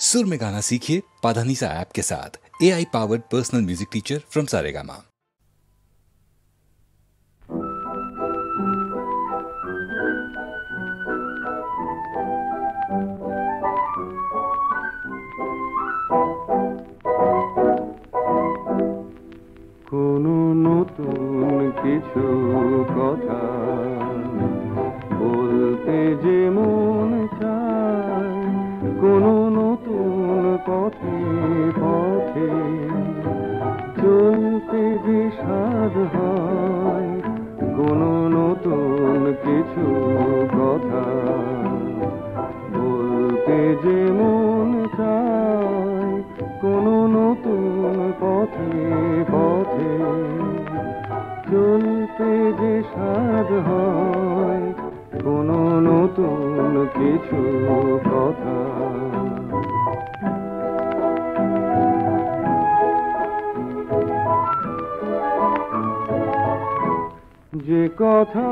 सुर में गाना सीखिए पाधानीसा ऐप के साथ। AI powered personal music teacher from Saregama. কোনো নতুন কিছু কথা বলতে যে মন চায়, কোনো নতুন পথে পথে চলতে যে স্বাদ হয়, কোনো নতুন কিছু কথা বলতে যে মন চায়, কোনো নতুন পথে পথে চলতে যে স্বাদ হয়, কোনো নতুন কিছু কথা। যে কথা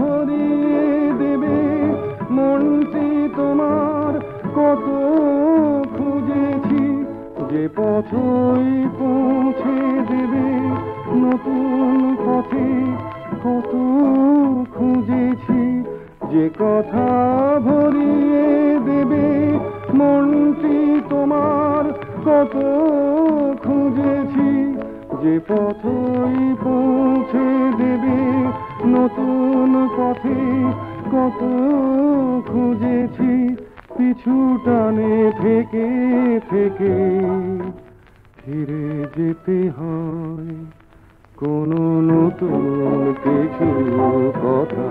ভরিয়ে দেবে মনটি তোমার, কত খুঁজেছি যে পথই পৌঁছে দেবে নতুন পথে, কত খুঁজেছি যে কথা ভরিয়ে দেবে মনটি তোমার, কত খুঁজেছি যে পথই পৌঁছে দেবে নতুন পথে, কত খুঁজেছি পিছু টানে থেকে থেকে ফিরে যেতে হয়, কোনো নতুন কিছু কথা।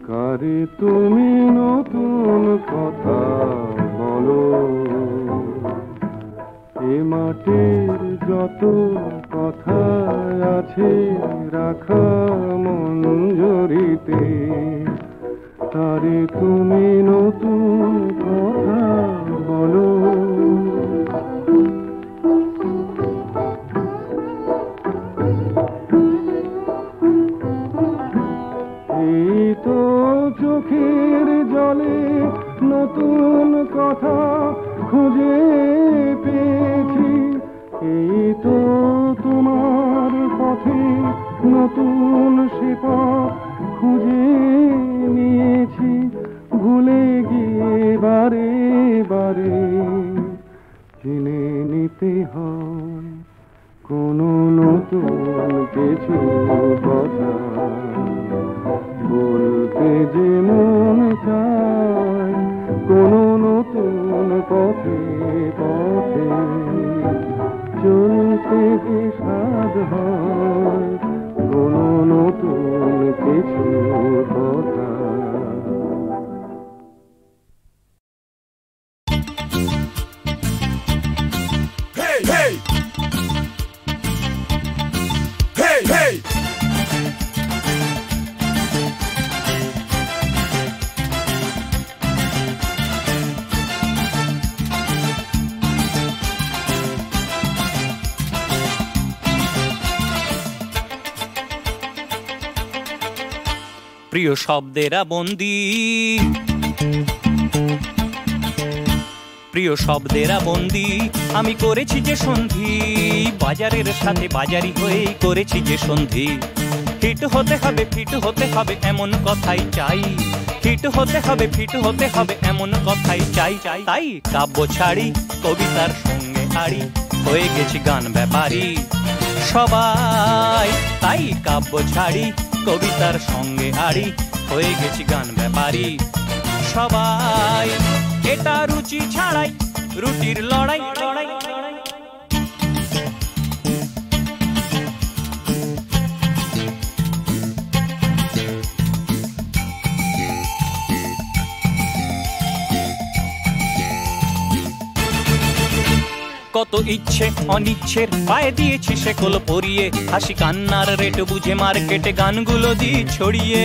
কারে তুমি নতুন কথা বলো, এ মাটির যত কথা আছে রাখা মঞ্জুরিতে, তারে তুমি নতুন কথা বলো। এই তো চোখের জলে নতুন কথা খুঁজে পেয়েছি, এই তো তোমার পথে নতুন সে পথ খুঁজে নিয়েছি, ভুলে গিয়ে বারে বারে চিনে নিতে হয়, কোনো নতুন কিছু কথা বলতে যে মন চায়, কোনো নতুন পথে পথে চলতে যে স্বাদ হয়, কোনো নতুন কিছু কথা। Hey, hey! Hey, hey! প্রিয় শব্দেরা বন্দি, প্রিয় শব্দেরা বন্দি, আমি করেছি যে সন্ধি, বাজারের সাথে বাজারি হয়ে করেছি যে সন্ধি। ফিট হতে হবে, ফিট হতে হবে এমন কথাই চাই, ফিট হতে হবে, ফিট হতে হবে এমন কথাই চাই। তাই কাব্য ছাড়ি কবিতার সঙ্গে আড়ি, হয়ে গেছি গান ব্যাপারী সবাই। তাই কাব্য ছাড়ি কবিতার সঙ্গে আড়ি, হয়ে গেছি গান ব্যাপারী সবাই। এটা রুচি ছাড়াই রুটির লড়াই, লড়াই লড়াই। কত ইচ্ছে অনিচ্ছের পায়ে দিয়েছি শেকল পরিয়ে, হাসি কান্নার রেট বুঝে মার্কেটে গানগুলো দিয়ে ছড়িয়ে।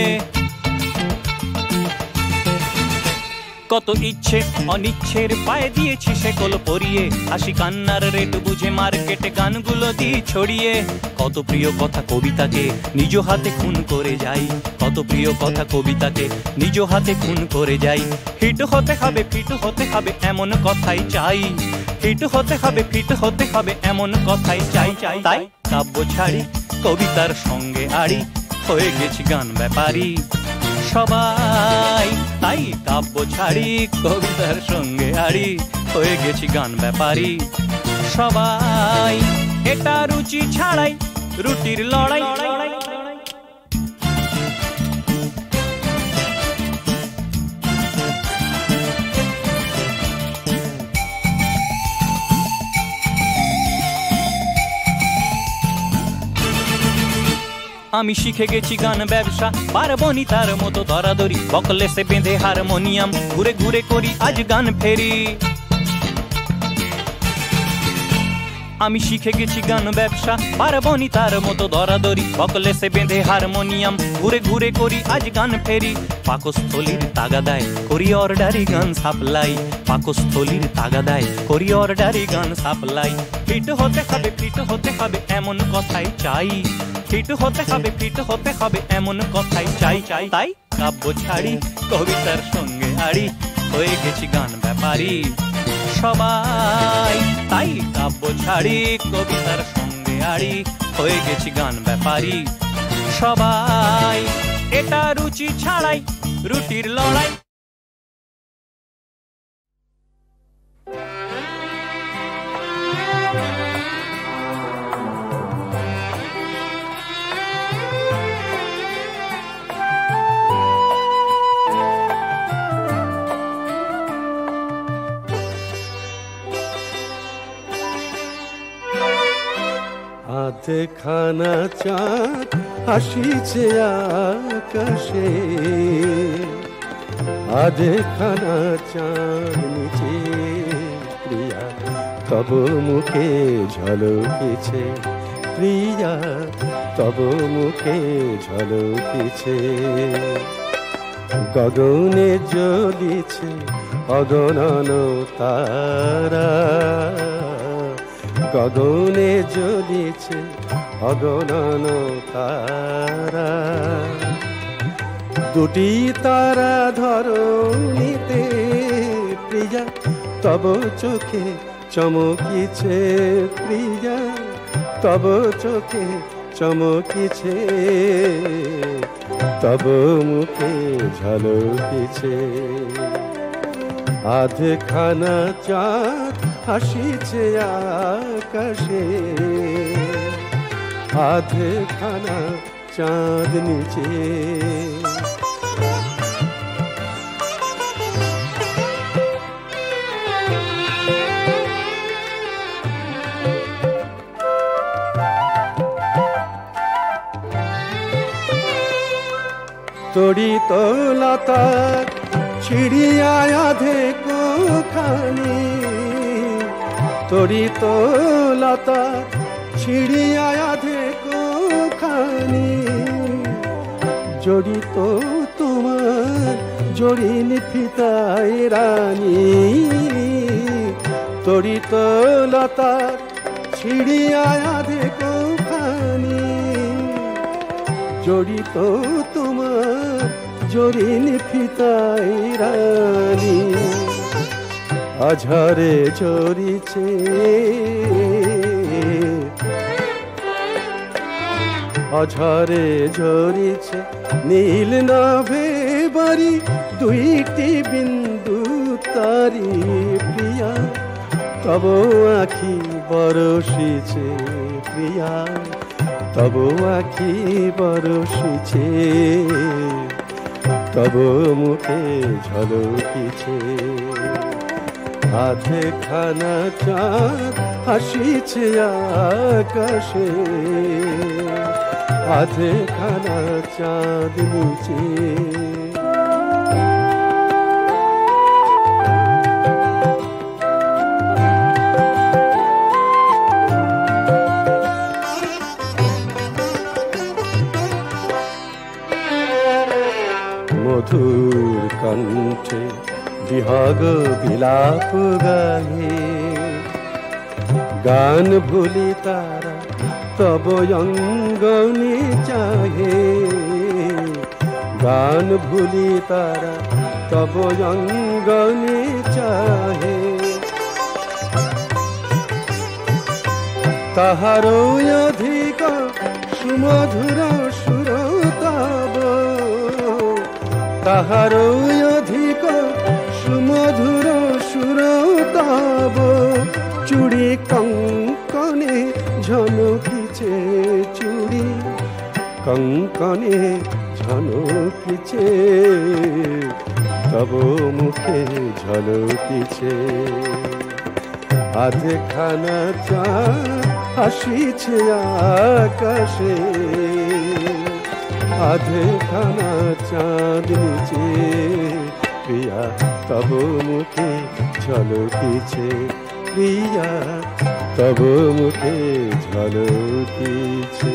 কত ইচ্ছে অনিচ্ছের পায়ে দিয়েছি শেকল পরিয়ে, হাসি কান্নার রেট বুঝে মার্কেটে গানগুলো দিয়ে ছড়িয়ে। কত প্রিয় কথা কবিতাকে নিজ হাতে খুন করে যাই, কত প্রিয় কথা কবিতাকে নিজ হাতে খুন করে যাই। হিট হতে হবে ফিট হতে হবে এমন কথাই চাই, হিট হতে হবে ফিট হতে হবে এমন কথাই চাই চাই। তাই কাব্য ছাড়ি কবিতার সঙ্গে আড়ি, হয়ে গেছি গান ব্যাপারী সবাই। তাই কাব্য ছাড়ি কবিতার সঙ্গে আড়ি, হয়ে গেছি গান ব্যাপারী সবাই। এটা রুচি ছাড়াই রুটির লড়াই, আমি শিখে গেছি গান ব্যবসা, পারবনি তার মতো দরাদরি, বকলেসে বেঁধে হারমোনিয়াম ঘুরে ঘুরে করি আজ গান ফেরি। আমি শিখে গেছি গান ব্যবসা, পারবনি তার মতো দরাদরি, বকলেসে বেঁধে হারমোনিয়াম ঘুরে ঘুরে করি আজ গান ফেরি। পাকস্থলীর তাগাদায় করি অর্ডারি গান সাপ্লাই, পাকস্থলীর তাগাদায় করি অর্ডারি গান সাপ্লাই। ফিট হতে হবে ফিট হতে হবে এমন কথাই চাই, ফিট হতে হবে ফিট হতে হবে এমন কথাই চাই চাই। তাই কাব্য ছাড়ি কবিতার সঙ্গে আড়ি, হয়ে গেছি গান ব্যাপারী সবাই। তাই কাব্য ছাড়ি কবিতার সঙ্গে আড়ি, হয়ে গেছি গান ব্যাপারী সবাই। এটা রুচি ছাড়াই রুটির লড়াই। আধখানা চাঁদ হাসিছে আকাশে, আধখানা চাঁদ নিচে প্রিয়া তব মুখে ঝলকেছে, প্রিয়া তব মুখে ঝলকেছে। গগনে জ্বলিছে অগণন তারা, গগনে জ্বলিছে অগণন তারা। দুটি তারা ধরণীতে প্রিয়া তব চোখে চমকিছে, প্রিয়া তব চোখে চমকিছে, তব মুখে ঝলকিছে। আধখানা চাঁদ হাসিছে আকাশে, আধখানা চাঁদ নিচে। তড়িত লতা ছিড়িয়া আধে কোখানি, তড়িত লতা ছিড়িয়া আধে কোখানি। জড়িত তোমার জড়িন ফিতায় রানী, তড়িত লতা ছিড়িয়া আধে কোখানি। জড়িত তোমার জড়িন ফিতায় রানী। আঝারে ঝরিছে আঝারে ঝরিছে নীল নাভে বাড়ি, দুইটি বিন্দু তারি প্রিয়া তব আখি বরষিছে, প্রিয়া তব আখি বরষিছে, তব মুখে ঝলকিছে। আধখানা চাঁদ হাসিছে আকাশে, আধখানা চাঁদ নিচে। মধুর কণ্ঠে বিহগ বিলাপ গাহে গান ভুলি তারা তব অঙ্গনে চাহে গান ভুলি তারা তব অঙ্গনে চাহে তাহার অধিক সুমধুর সুর তব তাহার অধিক সুমধুর সুর তব চুড়ি কঙ্কনে ঝনকিছে চুড়ি কঙ্কনে ঝনকিছে তব মুখে ঝলকিছে আধখানা চাঁদ হাসিছে আকাশে আধখানা চাঁদ নিচে প্রিয়া তব মুখে ঝলকিছে প্রিয়া তব মুখে ঝলকিছে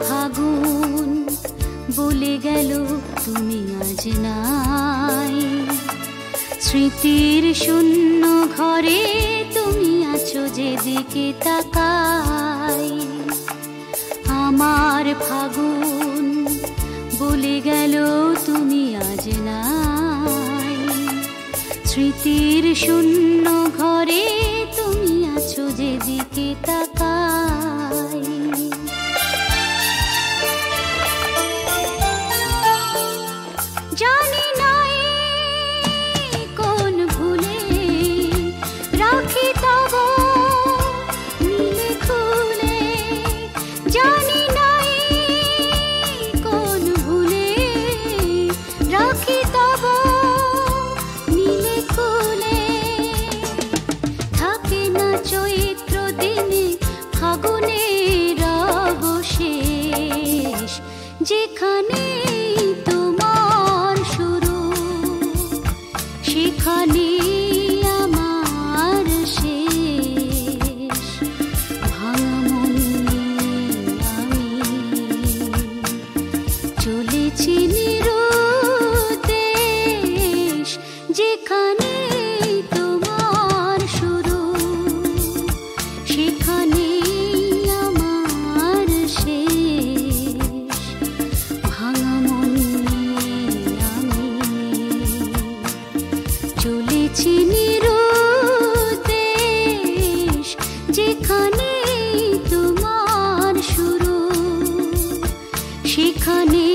ফাগুন বলে গেল তুমি আজ নাই, স্মৃতির শূন্য ঘরে তুমি আছো যেদিকে তাকাই। আমার ফাগুন বলে গেল তুমি আজ নাই, স্মৃতির শূন্য ঘরে তুমি আছো যেদিকে তাকাই। যেখানে আমার শেষ, ভাঙা মন নিয়ে আমি চলেছি নিরুদ্দেশ, যেখানে তোমার শুরু সেখানে আমার শেষ, ভাঙা মন নিয়ে আমি চলেছি নিরুদ্দেশ, যেখানে তোমার শুরু সেখানে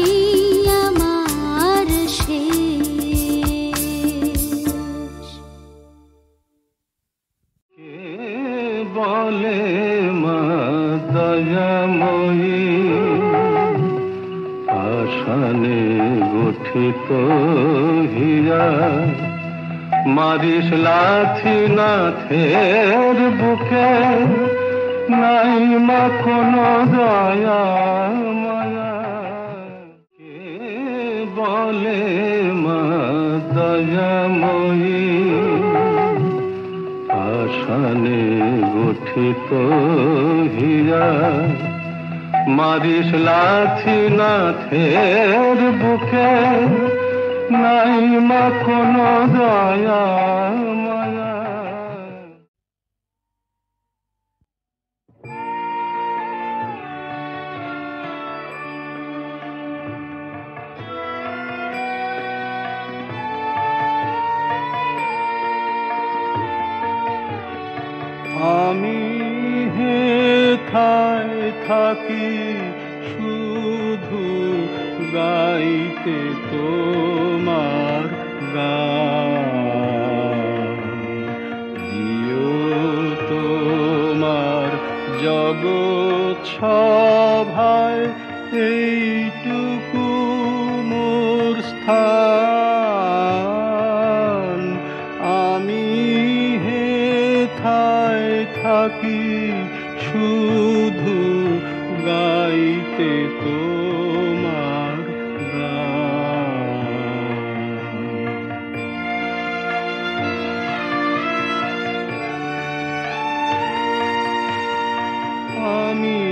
আমার শেষ। বলে মা দয়াময়ী আশানে গঠিত হীরা, মারিস লাথি নাথের বুকে, নাই মা কোনো দয়া মায়া। কে বলে মা দয়াময়ী আশানে গঠিত হীরা, মারিস লাথি নাথের বুকে, নাই মা কোনো দয়া মায়া। আমি হেথায় থাকি শুধু গাইতে তোমার গান, দিও তোমার জগৎ সভায় এইটুকু মোর স্থান। আমি হেথায় থাকি শুধু গাইতে তোমার গান। আমি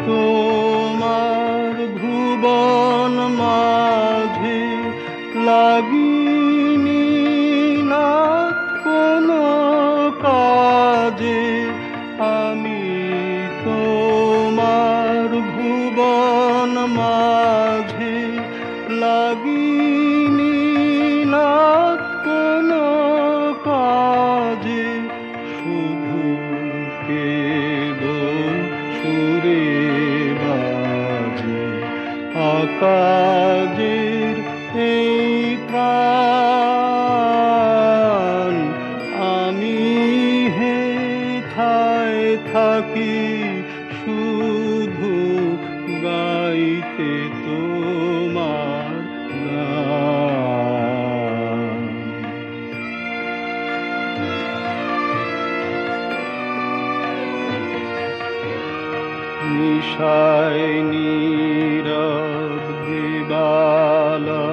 তোমার ভুবন মাঝে লাগিনি না কোনো কাজে, আমি তোমার ভুবন মাঝে লাগিনি না কোনো কাজে, শুধু কেবল সুরে বাজে আকাশের এই প্রাণ। আমি হেথায় থাকি শুধু গাইতে তোমার গান। নিশায় নীরব দেবালয়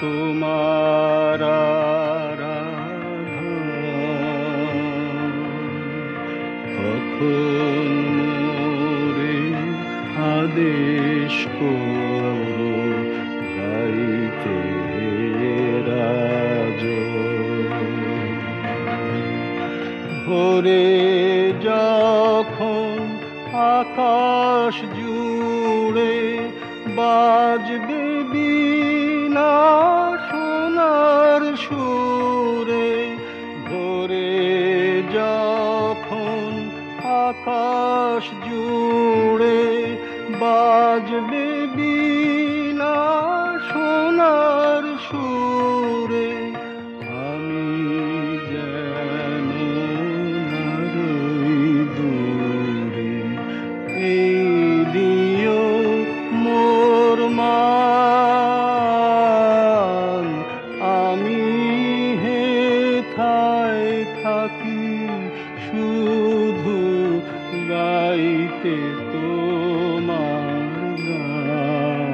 তোমার আরাধন, কখন মোরে আদেশ করো গাইতে রাজন। ভোরে যখন আকাশ জুড়ে বাজবে বীণা সোনার সুরে, ভোরে যখন আকাশ জুড়ে বাজবে বীণা সোনার সুরে, আমি যেন না রই দূরে, এই দিও মোর মান। আমি হেথায় থাকি শুধু গাইতে তোমার গান।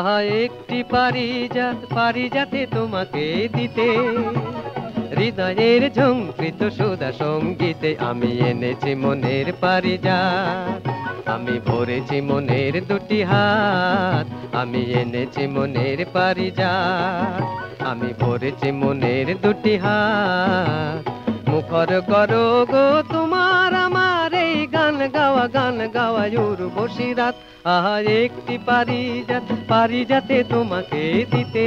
আহা একটি পারিজাতে তোমাকে দিতে, হৃদয়ের ঝঙ্কৃত সুধা সঙ্গীতে আমি এনেছি মনের পারিজাত, আমি ভরেছি মনের দুটি হাত, আমি এনেছি মনের পারিজাত, আমি ভরেছি মনের দুটি হাত। মুখর করো গো তোমার আমার এই গান গাওয়া উর্বশী রাত, আহা একটি পারিজাতে তোমাকে দিতে।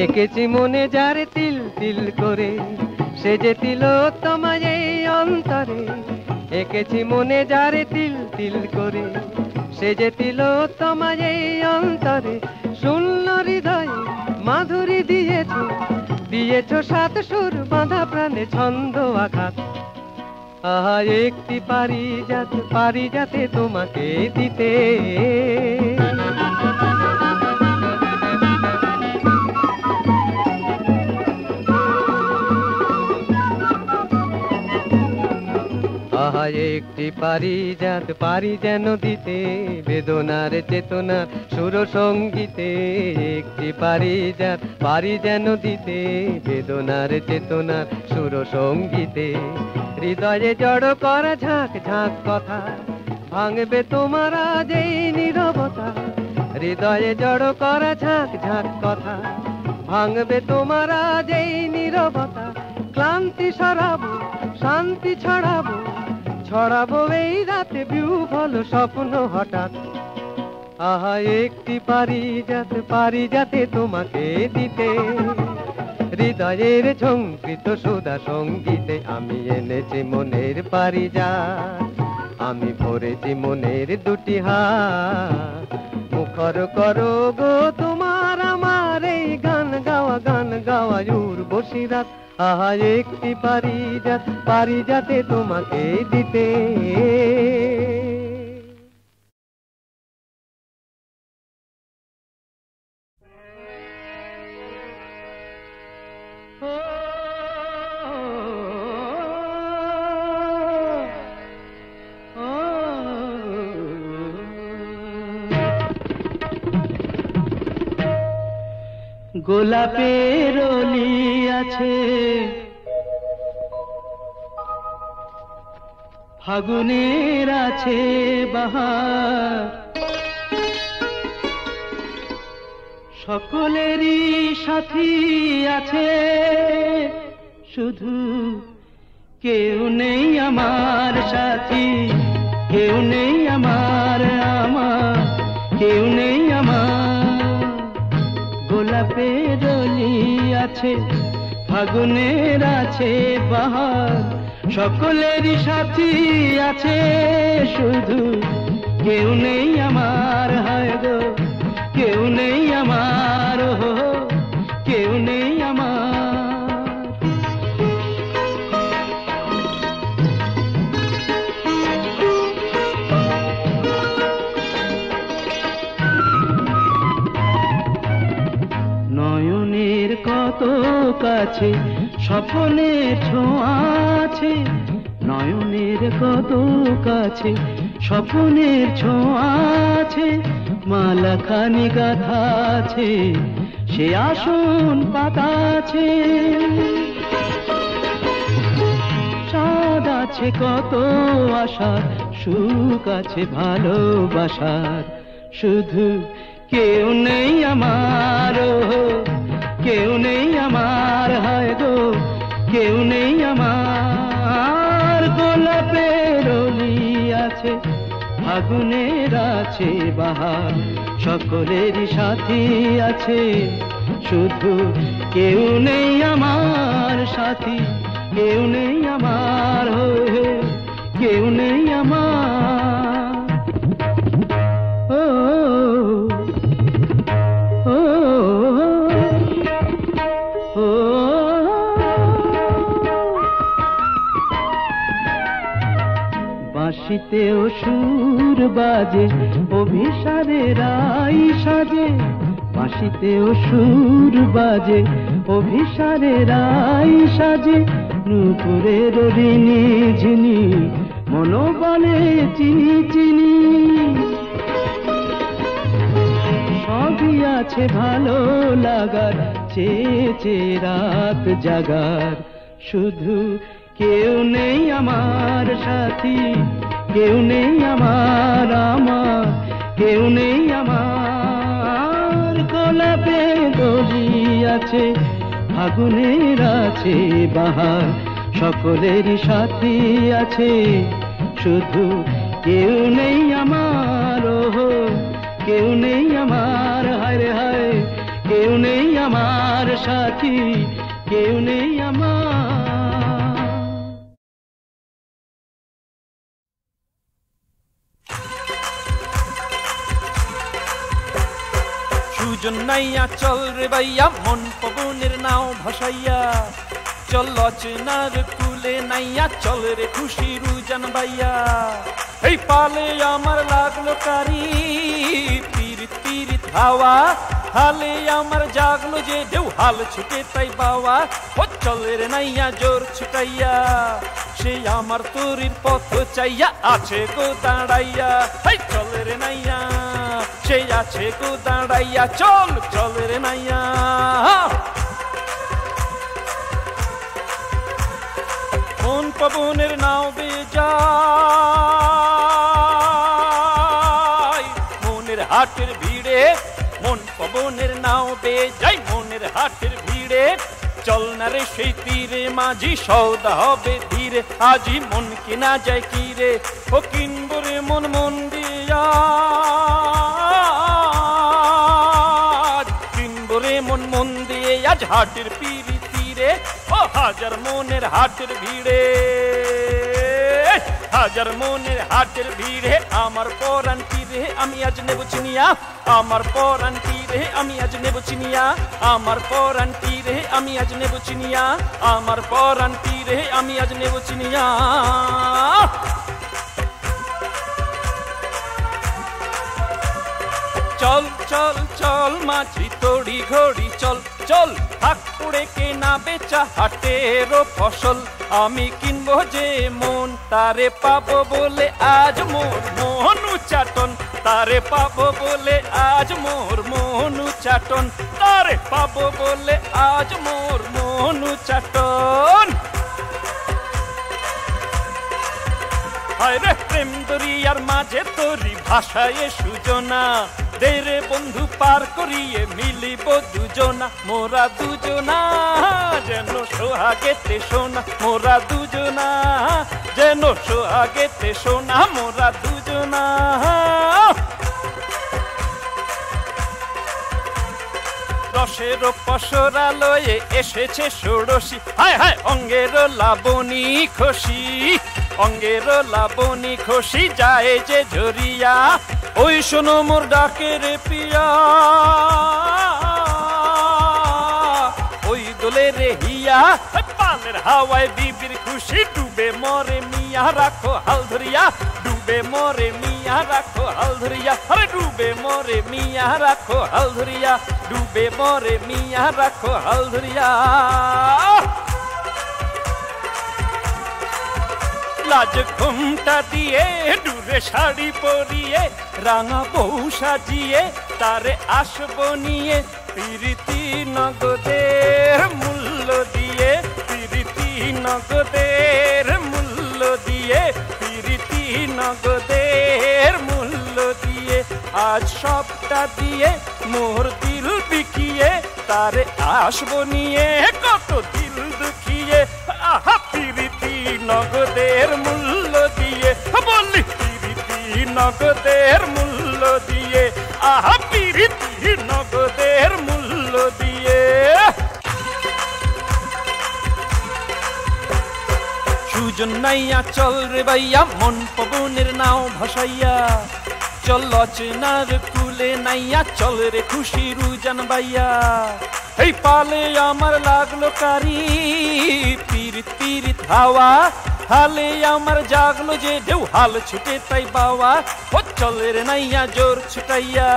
এঁকেছি মনে যার তিল তিল করে, সে যে তিলোত্তমা এই অন্তরে, এঁকেছি মনে যার তিল তিল করে, সে যে তিলোত্তমা এই অন্তরে। শূন্য হৃদয়ে মাধুরী দিয়েছ সাত সুর বাঁধা প্রাণে ছন্দ আঘাত, আহা একটি পারিজাতে তোমাকে দিতে। আহা একটি পারি যেন দিতে, বেদনার চেতনার সুর সঙ্গীতে। একটি পারি যেন দিতে, বেদনার চেতনার সুর সঙ্গীতে। হৃদয়ে জড় করা ঝাঁক ঝাঁক কথা, ভাঙবে তোমার আজ এই নীরবতা। হৃদয়ে জড় করা ঝাঁক ঝাঁক কথা, ভাঙবে তোমার আজ এই নীরবতা। ক্লান্তি সরাবো, শান্তি ছড়াবো এই রাতে বিহ্বল স্বপ্ন হঠাৎ, আহা একটি পারিজাতে তোমাকে দিতে। হৃদয়ের ঝঙ্কৃত সুধা সঙ্গীতে আমি এনেছি মনের পারিজাত, আমি ভরেছি মনের দুটি হাত। মুখর করো গো তোমার আমার এই গান গাওয়া উর্বশী রাত, আহা একটি পারিজাতে তোমাকে দিতে। গোলাপের অলি আছে, ফাগুনের আছে বাহার, সকলেরই সাথী আছে, শুধু কেউ নেই আমার সাথী, কেউ নেই আমার কেউ নেই আমার। গোলাপের অলি আছে, ফাগুনের আছে বাহার, সকলেরই সাথী আছে, শুধু কেউ নেই আমার, হায় গো কেউ নেই আমার, কেউ নেই আমার। নয়নের কত কাছে স্বপ্নের ছোঁয়া আছে, নয়নের কত কাছে স্বপ্নের ছোঁয়া আছে, মালাখানি গাথা আছে, সে আসন পাতা আছে। চাঁদ আছে কত আশার, সুখ আছে ভালোবাসার, শুধু কেউ নেই আমার, কেউ নেই আমার, হায় গো কেউ নেই আমার। গোলাপের অলি আছে, ফাগুনের আছে বাহার, সকলেরই সাথী আছে, শুধু কেউ নেই আমার সাথী, কেউ নেই আমার, কেউ নেই আমার। ও ও ও বাঁশিতেও সুর বাজে, অভিসারে রাই সাজে, বাঁশিতেও সুর বাজে, অভিসারের রাই সাজে, নূপুরের ঋণী ঝিনি মনোবলে চিনি চিনি। সবই আছে ভালো লাগার, চেয়ে চেয়ে রাত জাগার, শুধু কেউ নেই আমার সাথী, কেউ নেই আমার আমার, কেউ নেই আমার। গোলাপে গলি আছে, ফাগুনের আছে বাহার, সকলেরই সাথী আছে, শুধু কেউ নেই আমার। ওহো কেউ নেই আমার, হায় রে হায়, কেউ নেই আমার সাথী, কেউ নেই আমার। সুজন নাইয়া চল রে বাইয়া, মন পবনের নাও ভাসাইয়া, চল লচনার কুলে নাইয়া, চল রে খুশির উজান বাইয়া। এই পালে আমার লাগলো কারি, পীড়িত পীড়িত হাওয়া, হালে আমার জাগলো যে ঢেউ, হাল ছুটে তাই বাওয়া। ও চল রে নাইয়া জোর ছুটাইয়া, সে আমার তরির পথ চাইয়া আছে গো দাঁড়াইয়া। এই চল রে নাইয়া, সে আছে গো দাঁড়াইয়া, চল চল রে নাইয়া। মন পবনের নাও বেজাই, মনের হাটের ভিড়ে, মন পবনের নাও বেজাই, মনের হাটের ভিড়ে। চল না রে সেই তীরে মাঝি, সৌদা হবে ধীরে, আজি মন কিনা যায় কি রে। ও কিনবো রে মন মন দিয়া, কিনবো রে মন মন দিয়ে, আজ হাটের পিড়ি তীরে। ও হাজার মনের হাটের ভিড়ে, হাজার মনের হাটের ভিড়ে, আমার পরাণ তীরে আমি আজ নেব চিনিয়া, আমার পরাণ তীরে আমি আজ নেব চিনিয়া, আমার পরাণ তীরে আমি আজ নেব চিনিয়া, আমার পরাণ তীরে আমি আজ নেব চিনিয়া। চল চল চল মাঝি তড়ি ঘড়ি চল, চল থাক পুড়ে কেনা বেচা হাটেরও ফসল। আমি কিনবো যে মন, তারে পাবো বলে আজ মোর মন উচ্চাটন, তারে পাবো বলে আজ মোর মন উচ্চাটন, তারে পাবো বলে আজ মোর মন উচ্চাটন। হায় রে প্রেম দরিয়ার মাঝে তোরি ভাষায় সুজনা, দে রে বন্ধু পার করিয়ে মিলিব দুজনা, মোরা দুজনা যেন সোহাগেতে সোনা, মোরা দুজনা যেন সোহাগেতে সোনা, মোরা দুজনা। রসের পসরা লয়ে এসেছে ষোড়শী, হায় হায় অঙ্গের লাবণী খুশি, অঙ্গের লাবণী খুশি যায় যে ঝরিয়া। ওই শোনো মোর ডাকের পিয়া, ওই দোলে রে হিয়া, পালের হাওয়ায় বিবির খুশি, ডুবে মরে মিয়া রাখো হাল ধরিয়া, ডুবে মরে মিয়া রাখো হাল ধরিয়া, আরে ডুবে মরে মিয়া রাখো হাল ধরিয়া, ডুবে মরে মিয়া রাখো হাল ধরিয়া। লাজ ঘুমটা দিয়ে ডুরে শাড়ি পরিয়ে, রাঙা বউ সাজিয়ে তারে আসবো নিয়ে, প্রীতি নগদের মূল্য দিয়ে, প্রীতি নগদের মূল্য দিয়ে, প্রীতি নগদের মূল্য দিয়ে। আজ সবটা দিয়ে মোর দিল বিকিয়ে, তারে আসবো নিয়ে কত দিল দুখিয়ে। আহা প্রীতি নগদের মূল্য দিয়ে, বললি প্রীতি নগদের মূল্য দিয়ে, আহা প্রীতি নগদের মূল্য দিয়ে। সুজন নাইয়া চল রে বাইয়া, মন পবনের নাও ভাসাইয়া, চল লচনার কুলে নাইয়া, চল রে খুশির উজান বাইয়া। এই পালে আমার লাগলো কারি, পীড়িত পীড়িত হাওয়া, হালে আমার জাগলো যে ঢেউ হাল ছুটে তাই বাবা ও চলে রে নাইয়া জোর ছুটাইয়া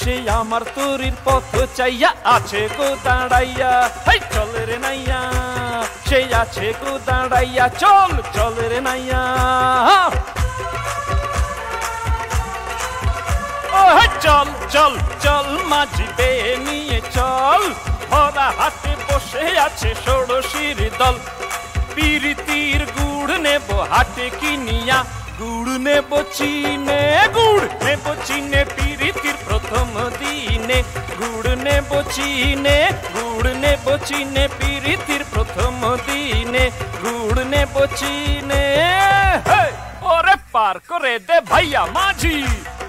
সেই আমার তরির পথ চাইয়া আছে গো দাঁড়াইয়া হাই চলে রে নাইয়া সেই আছে গো দাঁড়াইয়া চল চলে রে নাইয়া চল চল চল মাঝি বে নিয়ে চল ভরা হাতে বসে আছে ষোড়শীর দল পিরিতির গুড় নেব হাতে কিনিয়া গুড় নেব চিনে পিরিতির প্রথম দিনে গুড় নেব চিনে পিরিতির প্রথম দিনে গুড় নেব চিনে ওরে পার করে দে ভাইয়া মাঝি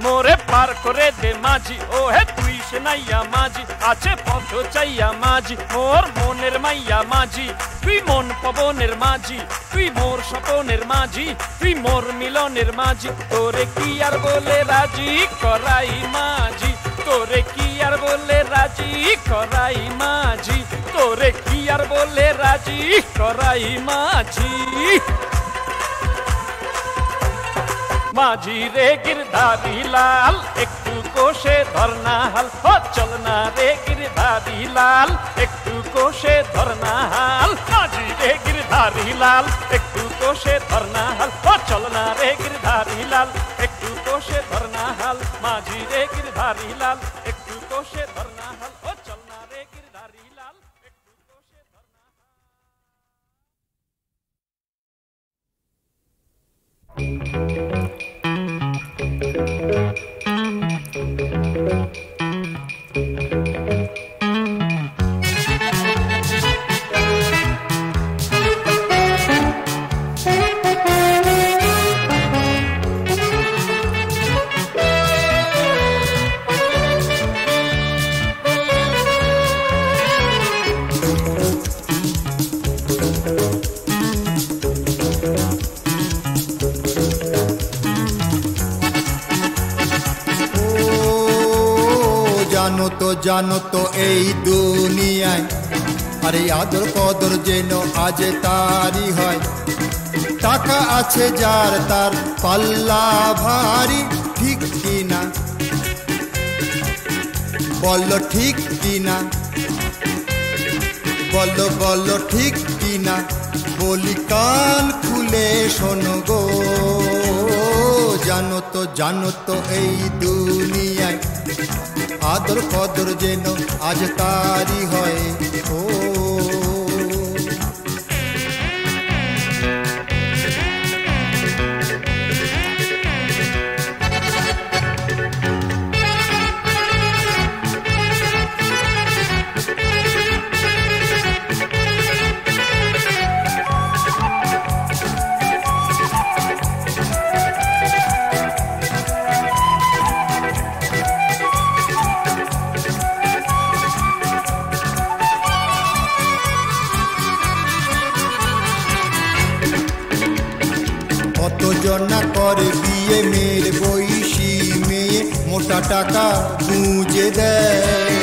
মোরে পার করে দে মাঝি ও হে তুই সে নাইয়া মাঝি আছে পথ চাইয়া মাঝি মোর মনের মাইয়া মাঝি তুই মন পবনের মাঝি তুই মোর স্বপনের মাঝি তুই মোর মিলনের মাঝি তোরে কি আর বলে রাজি করাই মাঝি তোরে কি আর বলে রাজি করাই মাঝি তোরে কি আর বলে রাজি করাই মাঝি মাঝি রে গিরধারি লাল একটু কোষে ধরনা হাল ও চল না রে গিরধারি লাল একটু কোষে ধরনা হাল মাঝি রে গিরধারি লাল একটু কোষে ধরনা হাল ও চল না রে গিরধারি লাল একটু কোষে ধরনা হাল মাঝি রে গিরধারি লাল একটু কোষে ধরনা হাল ও চল না রে গিরধারি লাল একটু কোষে ধরনা জানো তো এই দুনিয়ায় আরে আদর কদর যেন আজ তারি হয় টাকা আছে যার তার পাল্লা ভারী ঠিক কিনা বলো ঠিক কিনা বলো ঠিক কিনা বলি কান খুলে শোনো গো জানো তো এই দুনিয়ায় আদর কদর যেন আজ তারি হয় ও কতজনা করে বিয়ে মেয়ের বয়সী মেয়ে মোটা টাকা গুঁজে দেয়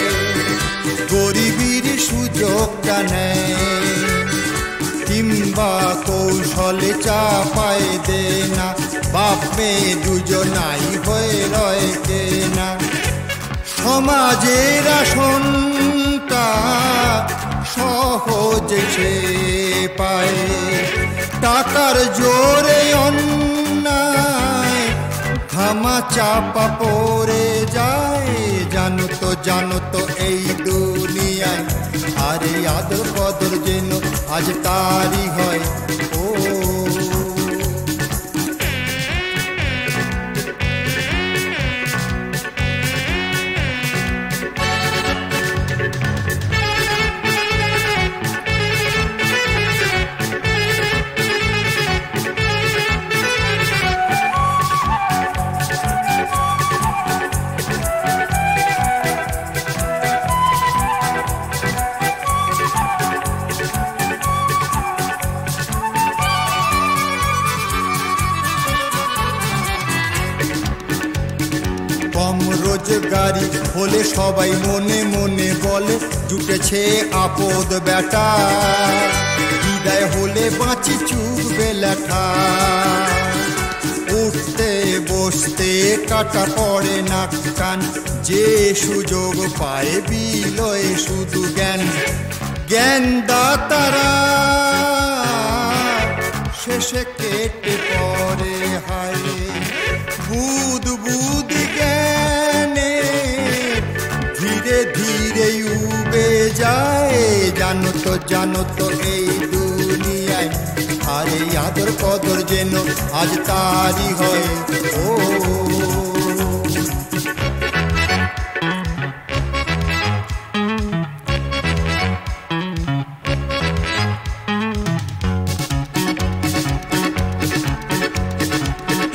গরিবের সুযোগটা নেয় কিংবা কৌশলে চাপায় দে না বাপ মেয়ে দুজনাই হয়ে রয় কেনা সমাজের আসনটা সহজে সে পায় টাকার জোরে অন্যায় থামা চাপা পড়ে যায় জানো তো এই দুনিয়ায় আরে আদর কদর যেন আজ তারি হয় ও রোজগারি হলে সবাই মনে মনে বলে জুটেছে আপদ বেটা, বিদায় হলে বাঁচি চুকবে লেঠা। উঠতে বসতে কাটা পড়ে নাক কান, যে সুযোগ পায় বিলয়ে শুধু জ্ঞান। জ্ঞান দাতারা শেষে কেটে পড়ে হায়, বুধ বুধ জ্ঞানে ধীরে ধীরে উবে যায়। জানো তো এই দুনিয়ায় আর এই আদর কদর যেন আজ তারই হয়। ও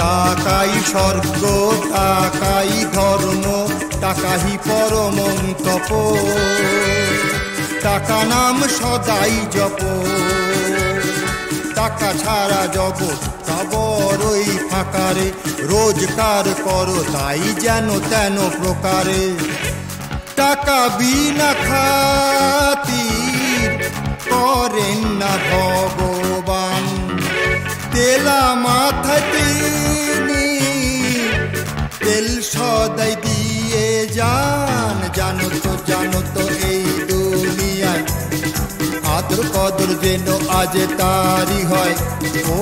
টাকাই স্বর্গ, টাকাই ধর্ম, টাকাই পরম তপ, টাকা নাম সদাই জপ। টাকা ছাড়া জগৎ তা বড়ই ফাঁকারে, রোজগার করো তাই যেন তেন প্রকারে। টাকা বিনা খাতির করেন না ভগবান, তেলা মাথায় তিনি তেল সদাই দিয়ে যান। জানো তো এই দুনিয়ায় আদর কদর যেন আজ তারই হয়। ও